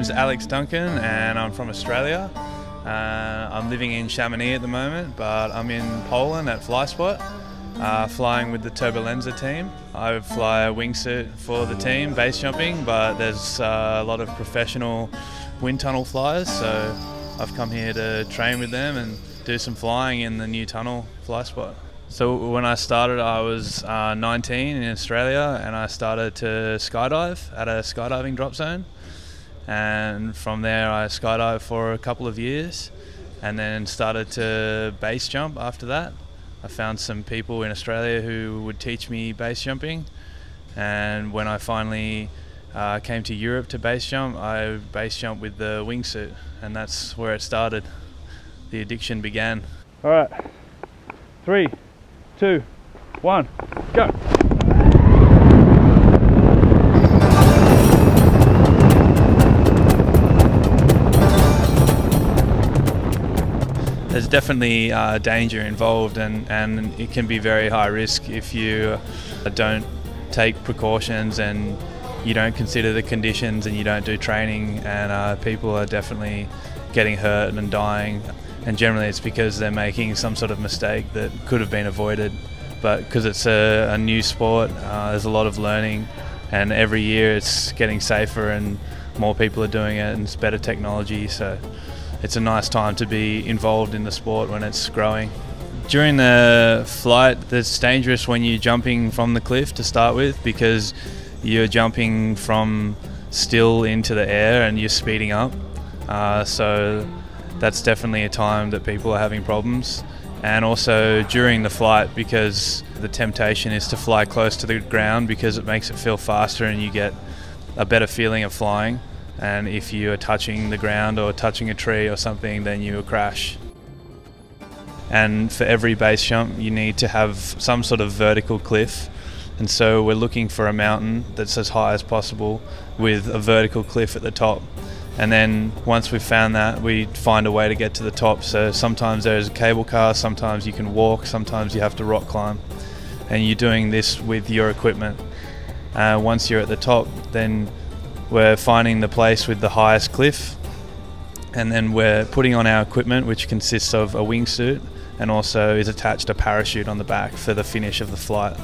name's Alex Duncan and I'm from Australia. I'm living in Chamonix at the moment, but I'm in Poland at Flyspot, flying with the Turbolenza team. I fly a wingsuit for the team, base jumping, but there's a lot of professional wind tunnel flyers, so I've come here to train with them and do some flying in the new tunnel, Flyspot. So when I started, I was 19 in Australia, and I started to skydive at a skydiving drop zone. And from there I skydived for a couple of years and then started to base jump after that. I found some people in Australia who would teach me base jumping, and when I finally came to Europe to base jump, I base jumped with the wingsuit, and that's where it started. The addiction began. Alright, 3, 2, 1, go! There's definitely danger involved, and it can be very high risk if you don't take precautions and you don't consider the conditions and you don't do training, and people are definitely getting hurt and dying, and generally it's because they're making some sort of mistake that could have been avoided. But because it's a new sport, there's a lot of learning, and every year it's getting safer and more people are doing it and it's better technology, so it's a nice time to be involved in the sport when it's growing. During the flight, it's dangerous when you're jumping from the cliff to start with, because you're jumping from still into the air and you're speeding up. So that's definitely a time that people are having problems. And also during the flight, because the temptation is to fly close to the ground because it makes it feel faster and you get a better feeling of flying. And if you are touching the ground or touching a tree or something, then you will crash. And for every base jump you need to have some sort of vertical cliff, and so we're looking for a mountain that's as high as possible with a vertical cliff at the top. And then once we've found that, we find a way to get to the top. So sometimes there's a cable car, sometimes you can walk, sometimes you have to rock climb, and you're doing this with your equipment. Once you're at the top, then we're finding the place with the highest cliff, and then we're putting on our equipment, which consists of a wingsuit and also is attached a parachute on the back for the finish of the flight.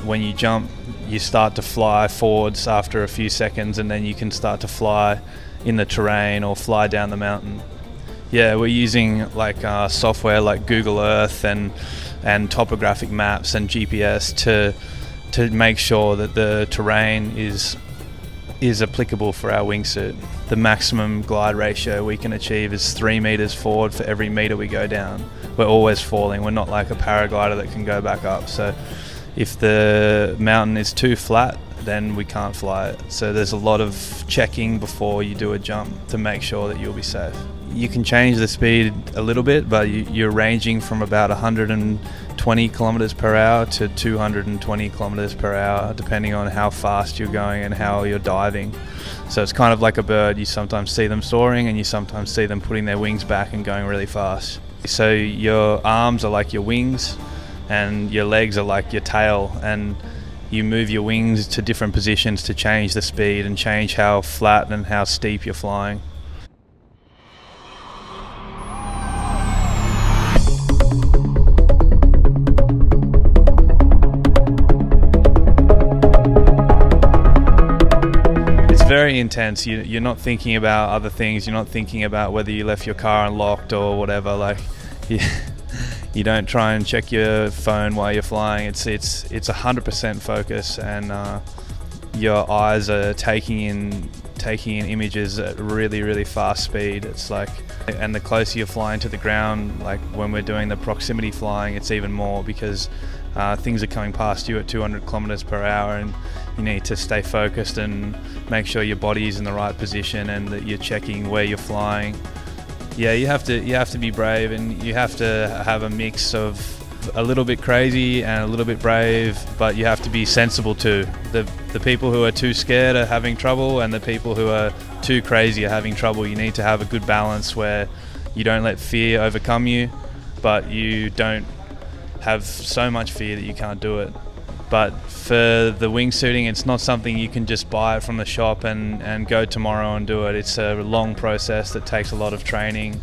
When you jump, you start to fly forwards after a few seconds, and then you can start to fly in the terrain or fly down the mountain. Yeah, we're using like software like Google Earth and topographic maps and GPS to make sure that the terrain is applicable for our wingsuit. The maximum glide ratio we can achieve is 3 meters forward for every meter we go down. We're always falling. We're not like a paraglider that can go back up. So if the mountain is too flat, then we can't fly it. So there's a lot of checking before you do a jump to make sure that you'll be safe. You can change the speed a little bit, but you're ranging from about 120 kilometers per hour to 220 kilometers per hour, depending on how fast you're going and how you're diving. So it's kind of like a bird. You sometimes see them soaring and you sometimes see them putting their wings back and going really fast. So your arms are like your wings and your legs are like your tail, and you move your wings to different positions to change the speed and change how flat and how steep you're flying. Very intense. You're not thinking about other things. You're not thinking about whether you left your car unlocked or whatever. Like you don't try and check your phone while you're flying. It's 100% focus, and your eyes are taking in images at really fast speed. It's like, and the closer you're flying to the ground, like when we're doing the proximity flying, it's even more, because things are coming past you at 200 kilometers per hour, and you need to stay focused and make sure your body's in the right position and that you're checking where you're flying. Yeah, you have to be brave, and you have to have a mix of a little bit crazy and a little bit brave, but you have to be sensible too. The people who are too scared are having trouble, and the people who are too crazy are having trouble. You need to have a good balance where you don't let fear overcome you, but you don't have so much fear that you can't do it. But for the wingsuiting, it's not something you can just buy it from the shop and go tomorrow and do it. It's a long process that takes a lot of training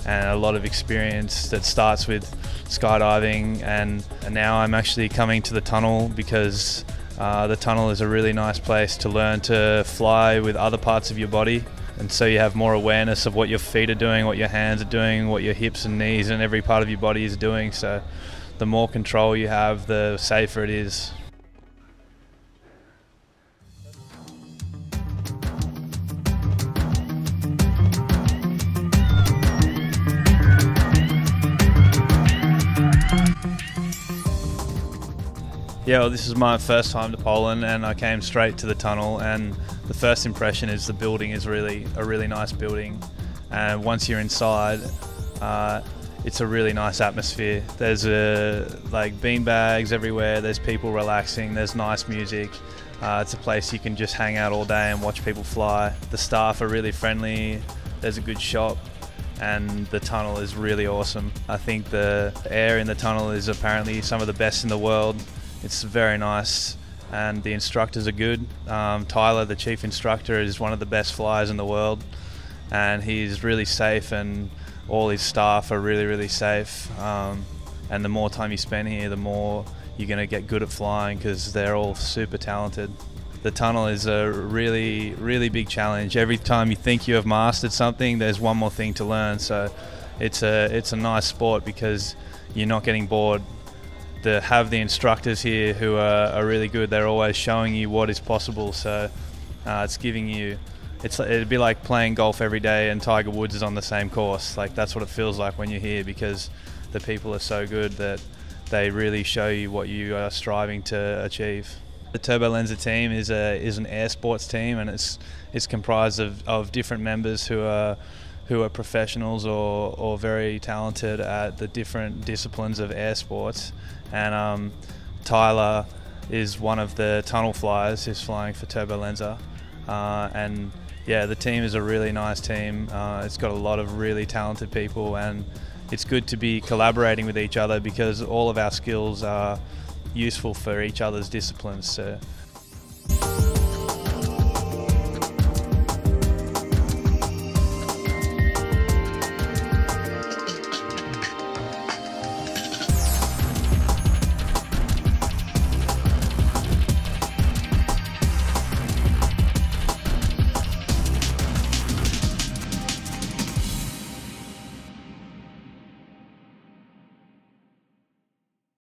and a lot of experience that starts with skydiving, and now I'm actually coming to the tunnel because the tunnel is a really nice place to learn to fly with other parts of your body, and so you have more awareness of what your feet are doing, what your hands are doing, what your hips and knees and every part of your body is doing. So the more control you have, the safer it is. Yeah, well, this is my first time to Poland, and I came straight to the tunnel, and the first impression is the building is a really nice building, and once you're inside, it's a really nice atmosphere. There's like bean bags everywhere, there's people relaxing, there's nice music. It's a place you can just hang out all day and watch people fly. The staff are really friendly, there's a good shop, and the tunnel is really awesome. I think the air in the tunnel is apparently some of the best in the world. It's very nice, and the instructors are good. Tyler, the chief instructor, is one of the best flyers in the world, and he's really safe, and all his staff are really safe. And the more time you spend here, the more you're going to get good at flying because they're all super talented. The tunnel is a really big challenge. Every time you think you have mastered something, there's one more thing to learn. So it's a nice sport because you're not getting bored. To have the instructors here who are really good, they're always showing you what is possible, so it's giving you, it'd be like playing golf every day and Tiger Woods is on the same course. Like, that's what it feels like when you're here, because the people are so good that they really show you what you are striving to achieve. The Turbolenza team is an air sports team, and it's comprised of different members who are professionals or very talented at the different disciplines of air sports. And Tyler is one of the tunnel flyers who's flying for Turbolenza. And yeah, the team is a really nice team. It's got a lot of really talented people, and it's good to be collaborating with each other because all of our skills are useful for each other's disciplines. So